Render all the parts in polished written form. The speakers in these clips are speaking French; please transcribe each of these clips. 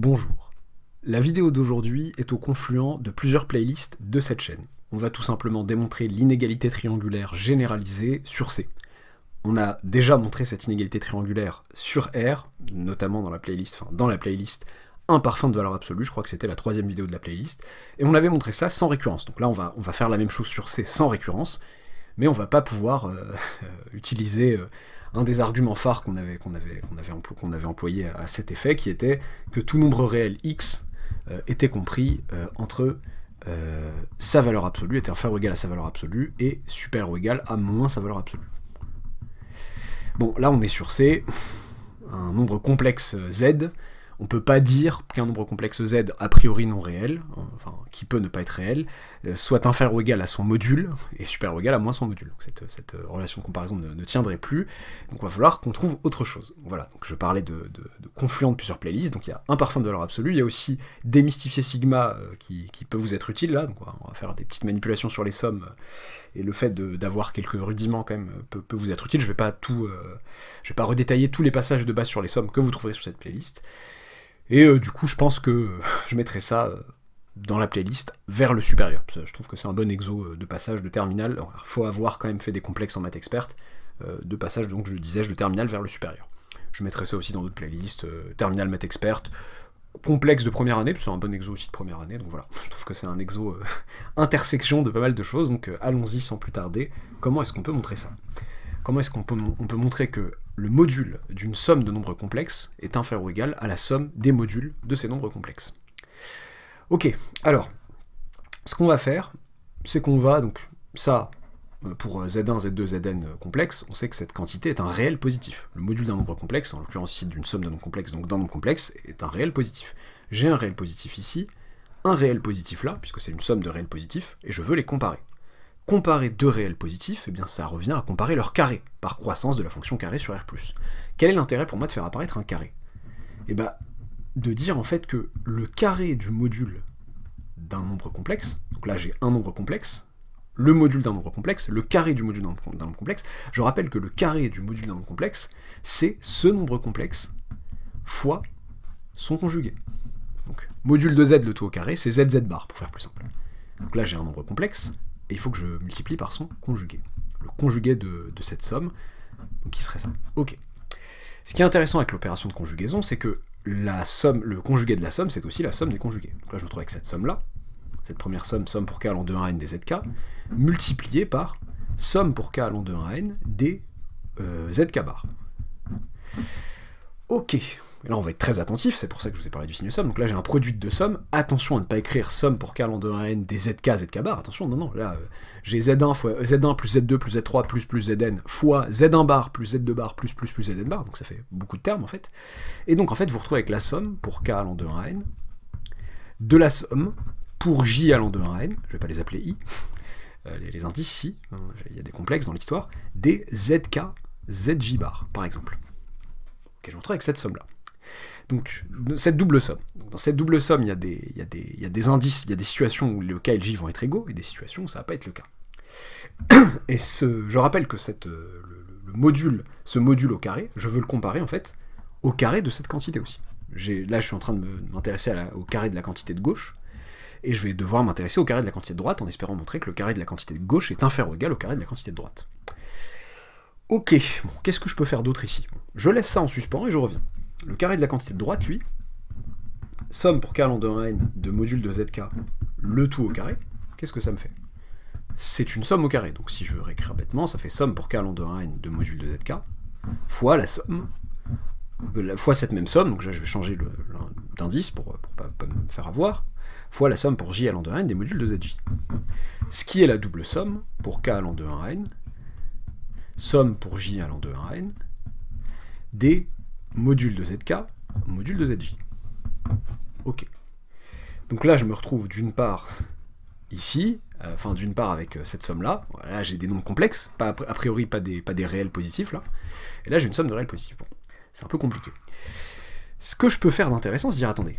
Bonjour. La vidéo d'aujourd'hui est au confluent de plusieurs playlists de cette chaîne. On va tout simplement démontrer l'inégalité triangulaire généralisée sur C. On a déjà montré cette inégalité triangulaire sur R, notamment dans la playlist, un parfum de valeur absolue, je crois que c'était la troisième vidéo de la playlist, et on avait montré ça sans récurrence. Donc là on va faire la même chose sur C sans récurrence, mais on va pas pouvoir utiliser un des arguments phares qu'on avait employé à cet effet, qui était que tout nombre réel x était compris entre sa valeur absolue, était inférieur ou égal à sa valeur absolue, et supérieur ou égal à moins sa valeur absolue. Bon, là on est sur C, un nombre complexe Z. On peut pas dire qu'un nombre complexe Z a priori non réel, enfin qui peut ne pas être réel, soit inférieur ou égal à son module, et supérieur ou égal à moins son module. Donc cette relation de comparaison ne tiendrait plus, donc il va falloir qu'on trouve autre chose. Voilà, donc je parlais de confluent de plusieurs playlists, donc il y a un parfum de valeur absolue, il y a aussi démystifier sigma qui peut vous être utile là, donc on va faire des petites manipulations sur les sommes, et le fait d'avoir quelques rudiments quand même peut vous être utile. Je vais pas redétailler tous les passages de base sur les sommes que vous trouverez sur cette playlist. Et du coup, je pense que je mettrai ça dans la playlist vers le supérieur. Je trouve que c'est un bon exo de passage de terminal. Il faut avoir quand même fait des complexes en maths experte, de passage, donc je disais, de terminal vers le supérieur. Je mettrai ça aussi dans d'autres playlists, terminal maths experte, complexe de première année, parce que c'est un bon exo aussi de première année, donc voilà. Je trouve que c'est un exo intersection de pas mal de choses, donc allons-y sans plus tarder. Comment est-ce qu'on peut montrer ça ? Comment est-ce qu'on peut montrer que le module d'une somme de nombres complexes est inférieur ou égal à la somme des modules de ces nombres complexes? Ok, alors, ce qu'on va faire, c'est qu'on va, donc, ça, pour Z1, Z2, Zn complexe, on sait que cette quantité est un réel positif. Le module d'un nombre complexe, en l'occurrence ici d'une somme de nombres complexes, donc d'un nombre complexe, est un réel positif. J'ai un réel positif ici, un réel positif là, puisque c'est une somme de réels positifs, et je veux les comparer. Comparer deux réels positifs, eh bien ça revient à comparer leur carré, par croissance de la fonction carré sur R+. Quel est l'intérêt pour moi de faire apparaître un carré? Eh bien, de dire en fait que le carré du module d'un nombre complexe, donc là j'ai un nombre complexe, le module d'un nombre complexe, le carré du module d'un nombre complexe, je rappelle que le carré du module d'un nombre complexe, c'est ce nombre complexe fois son conjugué. Donc, module de z, le tout au carré, c'est zz bar, pour faire plus simple. Donc là j'ai un nombre complexe, et il faut que je multiplie par son conjugué. Le conjugué de cette somme, donc qui serait ça. Ok. Ce qui est intéressant avec l'opération de conjugaison, c'est que la somme, le conjugué de la somme, c'est aussi la somme des conjugués. Donc là, je me retrouve avec cette somme-là, cette première somme, somme pour k allant de 1 à n des zk, multipliée par somme pour k allant de 1 à n des zk bar. Ok. Et là, on va être très attentif, c'est pour ça que je vous ai parlé du signe somme. Donc là, j'ai un produit de deux sommes. Attention à ne pas écrire somme pour k allant de 1 à n des zk bar. Attention, non, là, j'ai z1 fois z1 plus z2 plus z3 plus zn fois z1 bar plus z2 bar plus zn bar. Donc ça fait beaucoup de termes, en fait. Et donc, en fait, vous vous retrouvez avec la somme pour k allant de 1 à n de la somme pour j allant de 1 à n, je vais pas les appeler i, les indices ici, il y a des complexes dans l'histoire, des zk zj bar, par exemple. Ok, je me retrouve avec cette somme-là. Donc, cette double somme. Donc, dans cette double somme, il y a des indices, il y a des situations où le k et le j vont être égaux, et des situations où ça va pas être le cas. Et je rappelle que ce module au carré, je veux le comparer en fait au carré de cette quantité aussi. Là, je suis en train de m'intéresser au carré de la quantité de gauche, et je vais devoir m'intéresser au carré de la quantité de droite en espérant montrer que le carré de la quantité de gauche est inférieur ou égal au carré de la quantité de droite. Ok, bon, qu'est-ce que je peux faire d'autre ici? Je laisse ça en suspens et je reviens. Le carré de la quantité de droite, lui, somme pour k allant de 1 à n de module de zk, le tout au carré, qu'est-ce que ça me fait? C'est une somme au carré, donc si je veux réécrire bêtement, ça fait somme pour k allant de 1 à n de module de zk, fois la somme, fois cette même somme, donc là je vais changer d'indice pour pas me faire avoir, fois la somme pour j allant de 1 à n des modules de zj. Ce qui est la double somme pour k allant de 1 à n, somme pour j allant de 1 à n, des module de zk, module de zj. Ok. Donc là, je me retrouve d'une part ici, enfin d'une part avec cette somme-là. Là, j'ai des nombres complexes, a priori pas des réels positifs, là. Et là, j'ai une somme de réels positifs. Bon, c'est un peu compliqué. Ce que je peux faire d'intéressant, c'est dire, attendez,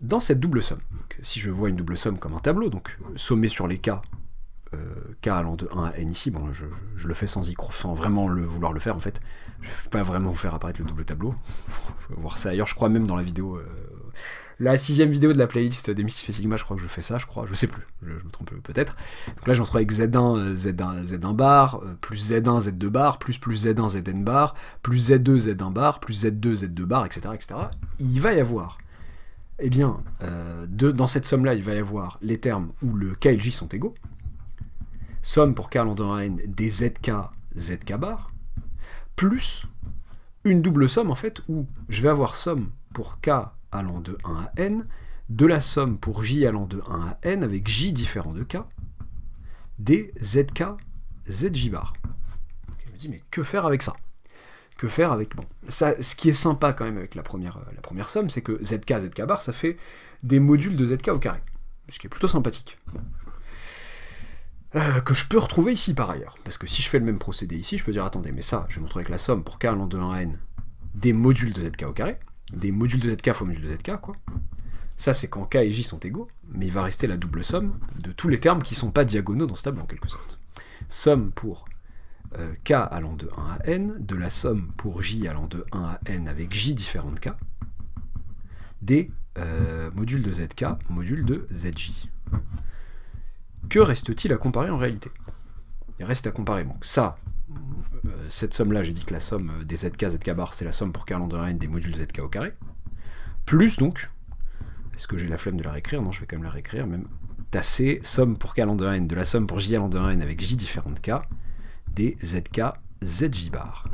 dans cette double somme, donc, si je vois une double somme comme un tableau, donc sommé sur les k, k allant de 1 à n ici, bon, je le fais sans vraiment vouloir le faire en fait, je ne vais pas vraiment vous faire apparaître le double tableau, faut voir ça ailleurs, je crois même dans la vidéo la 6ème vidéo de la playlist Démystifier Sigma, je crois que je fais ça, je sais plus, je me trompe peut-être. Donc là je me retrouve avec Z1, Z1 bar, plus Z1, Z2 bar, plus Z1, Zn bar, plus Z2, Z1 bar, plus Z2, Z2 bar, etc., etc. Il va y avoir, eh bien, dans cette somme-là, il va y avoir les termes où le K et le J sont égaux, somme pour K allant de 1 à N des ZK, ZK bar, plus une double somme, en fait, où je vais avoir somme pour K allant de 1 à N, de la somme pour J allant de 1 à N, avec J différent de K, des ZK, ZJ bar. Je me dis, mais que faire avec ça? Que faire avec... Bon, ça, ce qui est sympa quand même avec la première somme, c'est que ZK, ZK bar, ça fait des modules de ZK au carré. Ce qui est plutôt sympathique. Bon. Que je peux retrouver ici par ailleurs. Parce que si je fais le même procédé ici, je peux dire, attendez, mais ça, je vais montrer avec la somme pour K allant de 1 à N, des modules de ZK au carré, des modules de ZK fois modules de ZK, quoi. Ça, c'est quand K et J sont égaux, mais il va rester la double somme de tous les termes qui ne sont pas diagonaux dans ce tableau, en quelque sorte. Somme pour K allant de 1 à N, de la somme pour J allant de 1 à N avec J différent de K, des modules de ZK, modules de ZJ. Que reste-t-il à comparer en réalité? Il reste à comparer, donc ça, cette somme-là, j'ai dit que la somme des ZK, ZK bar, c'est la somme pour K allant de 1 à N des modules ZK au carré, plus donc, est-ce que j'ai la flemme de la réécrire? Non, je vais quand même la réécrire, même tasser, somme pour K allant de 1 à N, de la somme pour J allant de 1 à N avec J différent de K, des ZK, ZJ bar.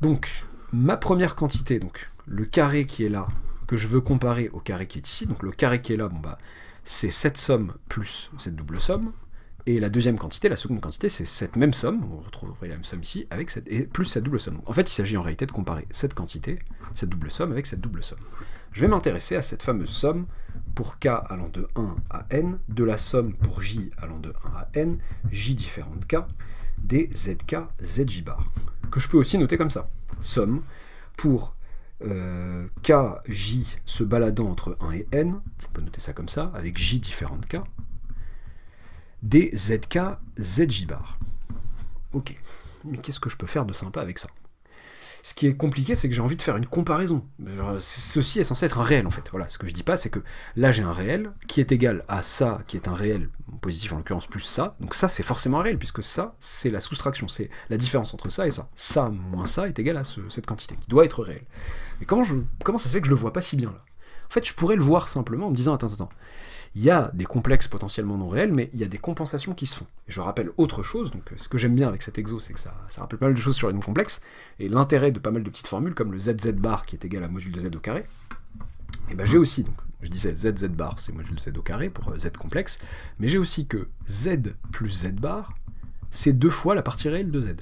Donc, ma première quantité, donc le carré qui est là, que je veux comparer au carré qui est ici, donc le carré qui est là, bon bah, c'est cette somme plus cette double somme, et la deuxième quantité, la seconde quantité, c'est cette même somme, on retrouverait la même somme ici, avec et plus cette double somme. Donc, en fait, il s'agit en réalité de comparer cette quantité, cette double somme, avec cette double somme. Je vais m'intéresser à cette fameuse somme pour K allant de 1 à N, de la somme pour J allant de 1 à N, J différent de K, des ZK, ZJ bar, que je peux aussi noter comme ça. Somme pour KJ se baladant entre 1 et N, je peux noter ça comme ça, avec J différent de K, des ZK, ZJ bar. Ok, mais qu'est-ce que je peux faire de sympa avec ça? Ce qui est compliqué, c'est que j'ai envie de faire une comparaison. Ceci est censé être un réel, en fait. Voilà, ce que je dis pas, c'est que là, j'ai un réel qui est égal à ça, qui est un réel positif, en l'occurrence, plus ça. Donc ça, c'est forcément un réel, puisque ça, c'est la soustraction, c'est la différence entre ça et ça. Ça moins ça est égal à cette quantité, qui doit être réelle. Mais comment ça se fait que je le vois pas si bien, là? En fait, je pourrais le voir simplement en me disant, attends, il y a des complexes potentiellement non réels, mais il y a des compensations qui se font. Et je rappelle autre chose, donc ce que j'aime bien avec cet exo, c'est que ça rappelle pas mal de choses sur les nombres complexes, et l'intérêt de pas mal de petites formules, comme le ZZ bar qui est égal à module de Z au carré, et ben j'ai aussi, donc je disais ZZ bar c'est module de Z au carré pour Z complexe, mais j'ai aussi que Z plus Z bar, c'est 2 fois la partie réelle de Z.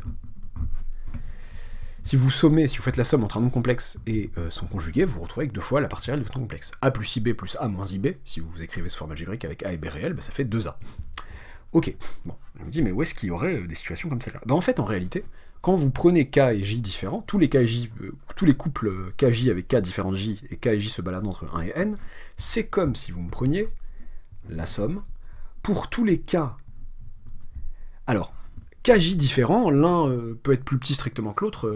Si vous faites la somme entre un nombre complexe et son conjugué, vous vous retrouvez avec 2 fois la partie réelle de votre nombre complexe. A plus IB plus A moins IB, si vous écrivez ce forme algébrique avec A et B réel, bah ça fait 2A. Ok, bon, je me dis, mais où est-ce qu'il y aurait des situations comme celle-là? Bah en fait, en réalité, quand vous prenez K et J différents, tous les couples KJ avec K différents de J, et K et J se baladant entre 1 et N, c'est comme si vous me preniez la somme pour tous les K. Alors, KJ différents, l'un peut être plus petit strictement que l'autre,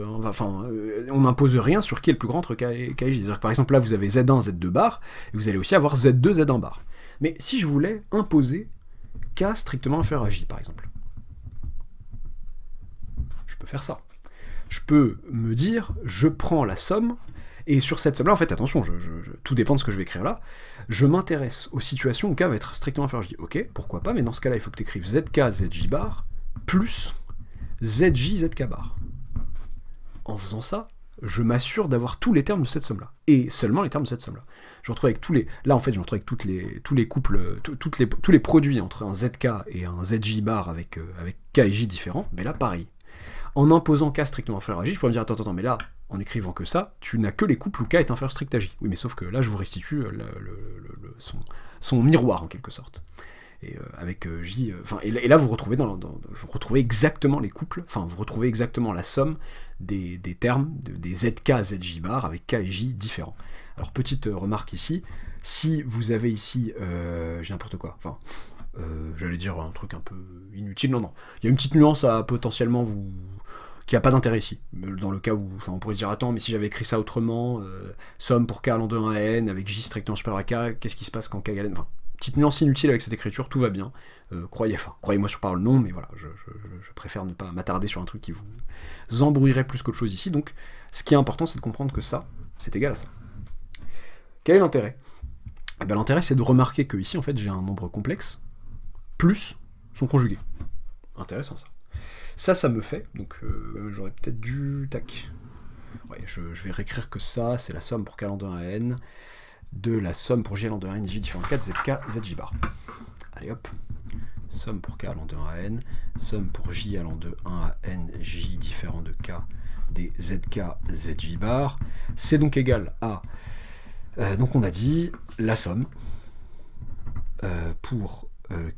on n'impose rien sur qui est le plus grand entre K et KJ. C'est-à-dire que par exemple là vous avez Z1, Z2 bar, et vous allez aussi avoir Z2, Z1 bar. Mais si je voulais imposer K strictement inférieur à J par exemple, je peux faire ça. Je peux me dire, je prends la somme, et sur cette somme-là, en fait, attention, tout dépend de ce que je vais écrire là, je m'intéresse aux situations où K va être strictement inférieur à J. Ok, pourquoi pas, mais dans ce cas-là, il faut que tu écrives ZK, ZJ bar, plus ZJ, ZK bar. En faisant ça, je m'assure d'avoir tous les termes de cette somme-là. Et seulement les termes de cette somme-là. Je me retrouve avec tous les... Là, en fait, je me retrouve avec tous les couples, tous les produits entre un ZK et un ZJ bar avec K et J différents, mais là, pareil. En imposant K strictement inférieur à J, je pourrais me dire, attends, mais là, en écrivant que ça, tu n'as que les couples où K est inférieur strict à J. Oui, mais sauf que là, je vous restitue son miroir, en quelque sorte. Et avec J, et là vous retrouvez vous retrouvez exactement les couples, enfin vous retrouvez exactement la somme des termes des ZK, ZJ bar avec K et J différents. Alors petite remarque ici, si vous avez ici, j'ai n'importe quoi, j'allais dire un truc un peu inutile, non, il y a une petite nuance à potentiellement qui n'a pas d'intérêt ici. Dans le cas où, enfin, on pourrait se dire, attends, mais si j'avais écrit ça autrement, somme pour k allant de 1 à n, avec j strictement supérieur à k, qu'est-ce qui se passe quand k égale n? Enfin, petite nuance inutile avec cette écriture, tout va bien. Croyez-moi sur parole, non, mais voilà, je préfère ne pas m'attarder sur un truc qui vous embrouillerait plus qu'autre chose ici. Donc, ce qui est important, c'est de comprendre que ça, c'est égal à ça. Quel est l'intérêt? Eh bien, l'intérêt, c'est de remarquer que ici, en fait, j'ai un nombre complexe plus son conjugué. Intéressant, ça. Ça me fait, donc j'aurais peut-être dû... Tac. Ouais, je vais réécrire que ça, c'est la somme pour k allant de 1 à n, de la somme pour j allant de 1 à n, j différent de 4, zk, zj bar. Allez hop. Somme pour k allant de 1 à n, somme pour j allant de 1 à n, j différent de k, des zk, zj bar. C'est donc égal à... donc on a dit la somme pour...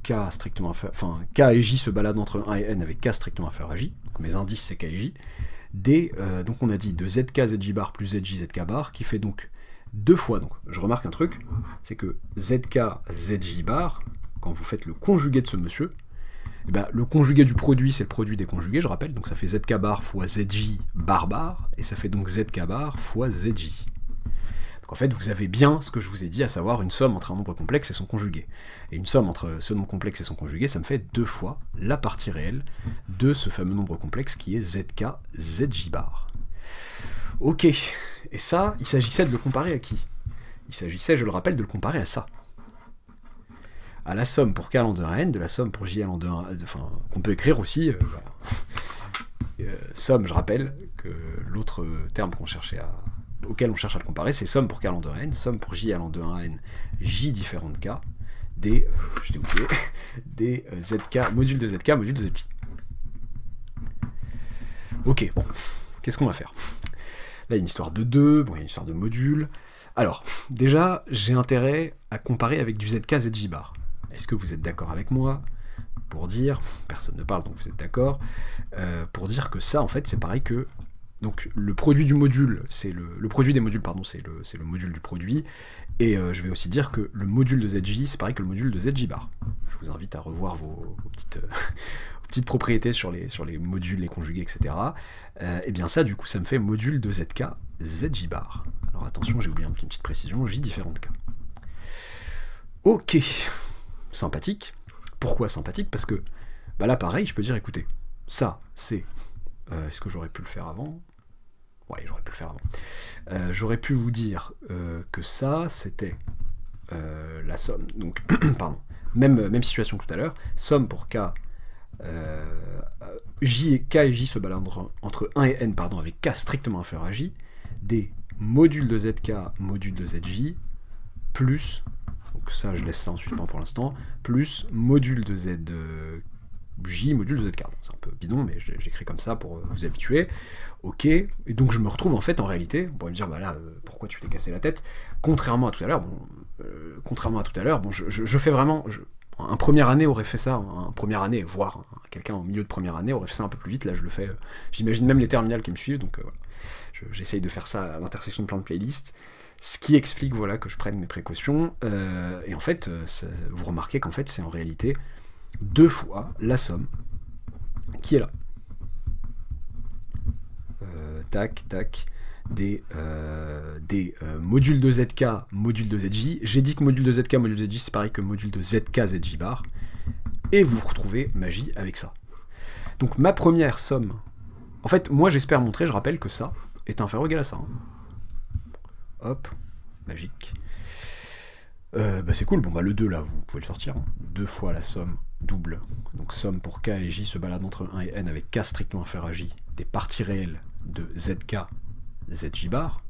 k strictement inférieur, enfin k et j se baladent entre 1 et n avec k strictement inférieur à j, donc mes indices c'est k et j, donc on a dit de zk zj bar plus zj zk bar, qui fait donc deux fois, donc je remarque un truc, c'est que zk zj bar, quand vous faites le conjugué de ce monsieur, et ben, le conjugué du produit c'est le produit des conjugués, je rappelle, donc ça fait zk bar fois zj bar bar, et ça fait donc zk bar fois zj. Donc en fait, vous avez bien ce que je vous ai dit, à savoir une somme entre un nombre complexe et son conjugué. Et une somme entre ce nombre complexe et son conjugué, ça me fait deux fois la partie réelle de ce fameux nombre complexe qui est zk zj bar. Ok, et ça, il s'agissait de le comparer à qui? Il s'agissait, je le rappelle, de le comparer à ça. À la somme pour k allant de 1 à n, de la somme pour j allant de 1 à... Enfin, qu'on peut écrire aussi... somme, je rappelle, que l'autre terme qu'on cherchait auquel on cherche à le comparer, c'est somme pour k allant de 1 à n, somme pour j allant de 1 à n, j différent de k, des, je l'ai oublié, des zk, module de zk, module de zj. Ok, bon, qu'est-ce qu'on va faire? Là, il y a une histoire de 2, bon, il y a une histoire de module. Alors, déjà, j'ai intérêt à comparer avec du zk zj bar. Est-ce que vous êtes d'accord avec moi pour dire, personne ne parle donc vous êtes d'accord, pour dire que ça, en fait, c'est pareil que... Donc le produit du module, c'est le produit des modules, pardon, c'est le module du produit, et je vais aussi dire que le module de zj, c'est pareil que le module de zj bar. Je vous invite à revoir vos petites propriétés sur les modules, les conjugués, etc. Et bien ça, du coup, ça me fait module de zk, zj bar. Alors attention, j'ai oublié une petite précision, j différent de k. Ok, sympathique. Pourquoi sympathique? Parce que, bah là, pareil, je peux dire, écoutez, ça, c'est... Est-ce que j'aurais pu le faire avant? Ouais, j'aurais pu le faire avant. J'aurais pu vous dire que ça, c'était la somme. Donc, pardon, même situation que tout à l'heure. Somme pour k, k et j se baladent entre 1 et n, pardon, avec k strictement inférieur à j, des modules de zk, modules de zj, plus, donc ça, je laisse ça en suspens pour l'instant, plus module de zj, module de zk. C'est un peu bidon, mais j'écris comme ça pour vous habituer. Ok, et donc je me retrouve en fait en réalité, on pourrait me dire, bah là, pourquoi tu t'es cassé la tête? Contrairement à tout à l'heure, bon, je fais vraiment... Un première année aurait fait ça, un première année, voire quelqu'un en milieu de première année aurait fait ça un peu plus vite, là je le fais, j'imagine même les terminales qui me suivent, donc voilà. J'essaye de faire ça à l'intersection de plein de playlists, ce qui explique voilà, que je prenne mes précautions, et en fait, vous remarquez qu'en fait c'est en réalité deux fois la somme qui est là. Tac, tac, des modules de zk, modules de zj. J'ai dit que module de zk, module de zj, c'est pareil que module de zk, zj bar. Et vous retrouvez magie avec ça. Donc ma première somme... En fait, moi j'espère montrer, je rappelle que ça est inférieur ou égal à ça. Hein. Hop, magique. Bah c'est cool, bon bah le 2 là, vous pouvez le sortir. Hein. 2 fois la somme double. Donc somme pour k et j se baladent entre 1 et n avec k strictement inférieur à j des parties réelles de zk, zj bar.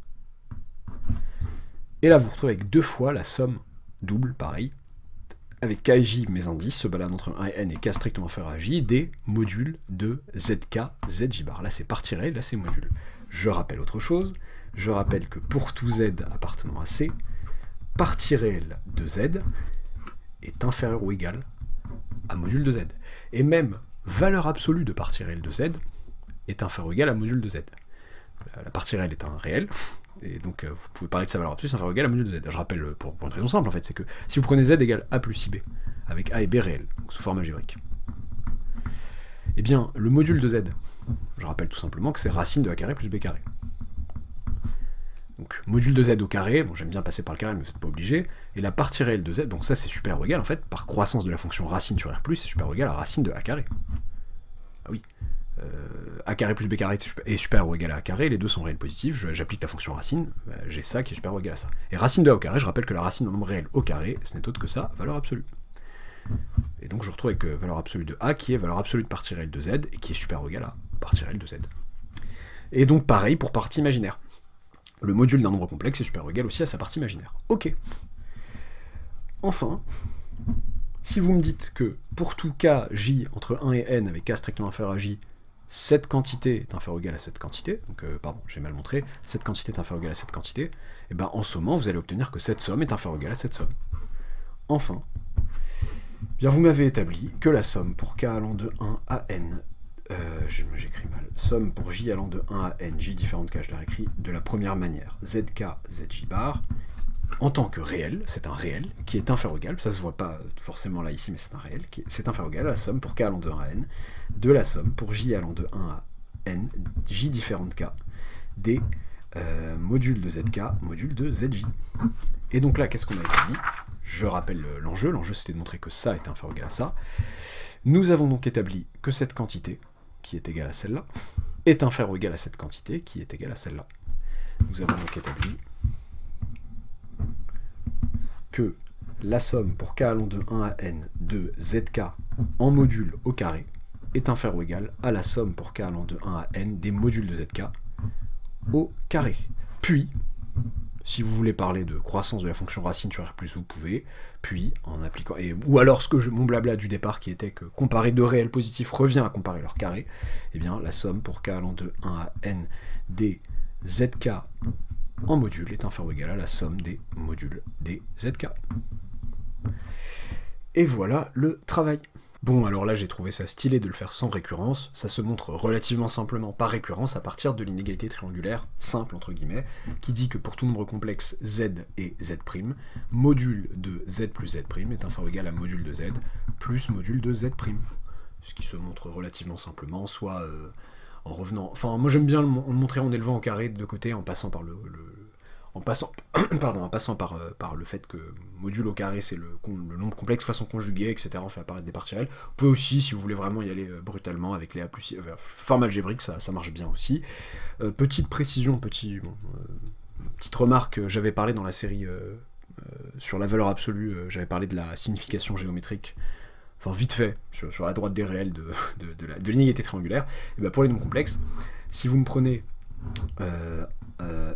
Et là vous retrouvez avec 2 fois la somme double, pareil, avec k et j, mes indices, se baladent entre 1 et n et k strictement inférieur à j, des modules de zk, zj bar. Là c'est partie réelle, là c'est module. Je rappelle autre chose, je rappelle que pour tout z appartenant à C, partie réelle de z est inférieure ou égale à module de z. Et même valeur absolue de partie réelle de z est inférieure ou égale à module de z. La partie réelle est un réel, et donc vous pouvez parler de sa valeur absolue, c'est inférieur ou égal à module de z. Je rappelle pour une raison simple en fait, c'est que si vous prenez z égale a plus ib, avec a et b réels, donc sous forme algébrique, eh bien le module de z, je rappelle tout simplement que c'est racine de a carré plus b carré. Donc module de z au carré, bon j'aime bien passer par le carré mais vous n'êtes pas obligé, et la partie réelle de z, donc ça c'est super ou égal en fait, par croissance de la fonction racine sur r+, c'est super ou égal à racine de a carré. Ah oui, a carré plus b carré est super ou égal à a carré, les deux sont réels positifs, j'applique la fonction racine, bah, j'ai ça qui est super ou égal à ça. Et racine de a au carré, je rappelle que la racine d'un nombre réel au carré, ce n'est autre que ça, valeur absolue. Et donc je retrouve avec valeur absolue de a qui est valeur absolue de partie réelle de z, et qui est super ou égal à partie réelle de z. Et donc pareil pour partie imaginaire. Le module d'un nombre complexe est super ou égal aussi à sa partie imaginaire. Ok. Enfin, si vous me dites que pour tout k j entre 1 et n avec k strictement inférieur à j, cette quantité est inférieure ou égale à cette quantité, donc pardon, j'ai mal montré, cette quantité est inférieure ou égale à cette quantité, et bien en sommant, vous allez obtenir que cette somme est inférieure ou égale à cette somme. Enfin, bien vous m'avez établi que la somme pour k allant de 1 à n, j'écris mal, somme pour j allant de 1 à n, j différentes k, je l'ai écrit de la première manière, zk, zj bar, en tant que réel, c'est un réel, qui est inférieur ou égal, ça se voit pas forcément là ici, mais c'est un réel, c'est inférieur ou égal à la somme pour k allant de 1 à n, de la somme pour j allant de 1 à n, j différentes k, des modules de zk, modules de zj. Et donc là, qu'est-ce qu'on a établi? Je rappelle l'enjeu c'était de montrer que ça est inférieur ou égal à ça. Nous avons donc établi que cette quantité, qui est égale à celle-là, est inférieure ou égale à cette quantité, qui est égale à celle-là. Nous avons donc établi que la somme pour k allant de 1 à n de zk en module au carré est inférieure ou égale à la somme pour k allant de 1 à n des modules de zk au carré. Puis, si vous voulez parler de croissance de la fonction racine sur r+, vous pouvez, puis en appliquant, ou alors mon blabla du départ qui était que comparer deux réels positifs revient à comparer leur carré, et bien la somme pour k allant de 1 à n des zk en module est inférieure ou égale à la somme des modules des zk. Et voilà le travail. Bon, alors là j'ai trouvé ça stylé de le faire sans récurrence, ça se montre relativement simplement par récurrence à partir de l'inégalité triangulaire simple entre guillemets, qui dit que pour tout nombre complexe z et z', module de z plus z' est inférieur ou égal à module de z plus module de z'. Ce qui se montre relativement simplement, soit en revenant... Enfin, moi j'aime bien le montrer en élevant en carré de deux côtés, en passant par par le fait que module au carré c'est le nombre complexe façon conjuguée, etc. On fait apparaître des parties réelles. Vous pouvez aussi, si vous voulez vraiment y aller brutalement avec les A plus forme algébrique, ça marche bien aussi. Petite précision, petite remarque, j'avais parlé dans la série sur la valeur absolue, j'avais parlé de la signification géométrique, enfin vite fait, sur la droite des réels de l'inégalité triangulaire. Et bien pour les nombres complexes, si vous me prenez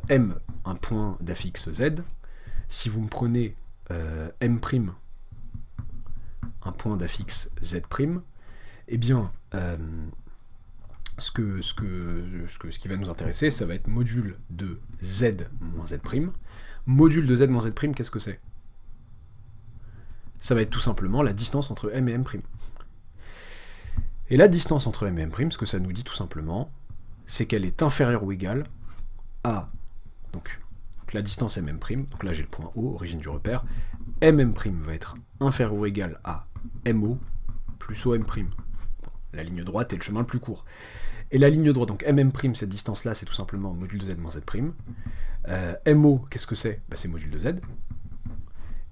M, un point d'affixe Z, si vous me prenez M', un point d'affixe Z', eh bien, ce qui va nous intéresser, ça va être module de Z moins Z'. Module de Z moins Z', qu'est-ce que c'est? Ça va être tout simplement la distance entre M et M'. Et la distance entre M et M', ce que ça nous dit tout simplement, c'est qu'elle est inférieure ou égale à, donc la distance MM', donc là j'ai le point O, origine du repère, MM' va être inférieur ou égal à MO plus OM'. La ligne droite est le chemin le plus court. Et la ligne droite, donc MM', cette distance-là, c'est tout simplement module de Z moins Z'. MO, qu'est-ce que c'est? Bah, c'est module de Z.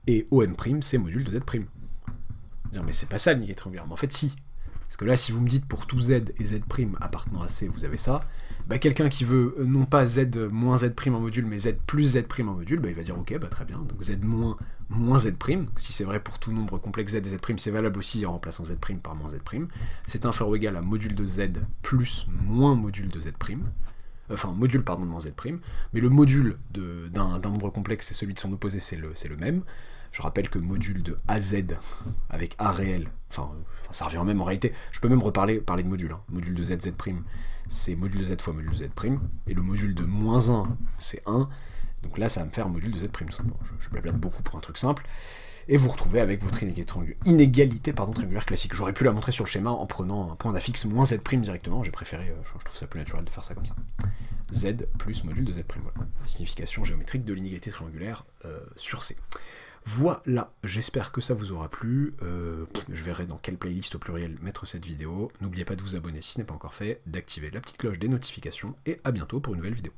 Et OM', c'est module de Z'. Dire, mais c'est pas ça l'inégalité triangulaire. Mais en fait, si. Parce que là, si vous me dites pour tout Z et Z' appartenant à C, vous avez ça, bah, quelqu'un qui veut non pas Z moins Z' en module, mais Z plus Z' en module, bah, il va dire ok, bah, très bien, donc Z moins Z', donc si c'est vrai pour tout nombre complexe Z et Z', c'est valable aussi en remplaçant Z' par moins Z', c'est inférieur ou égal à module de Z plus moins module de Z', enfin module pardon de moins Z', mais le module d'un nombre complexe et celui de son opposé c'est le même. Je rappelle que module de AZ avec A réel, enfin ça revient en même en réalité, je peux même parler de module, hein. Module de Z, Z', c'est module de Z fois module de Z', et le module de moins 1, c'est 1, donc là ça va me faire module de Z', tout simplement. Je blablate beaucoup pour un truc simple, et vous retrouvez avec votre inégalité triangulaire classique. J'aurais pu la montrer sur le schéma en prenant un point d'affixe moins Z' directement, j'ai préféré, je trouve ça plus naturel de faire ça comme ça. Z plus module de Z', voilà. La signification géométrique de l'inégalité triangulaire sur C. Voilà, j'espère que ça vous aura plu. Je verrai dans quelle playlist au pluriel mettre cette vidéo. N'oubliez pas de vous abonner si ce n'est pas encore fait, d'activer la petite cloche des notifications, et à bientôt pour une nouvelle vidéo.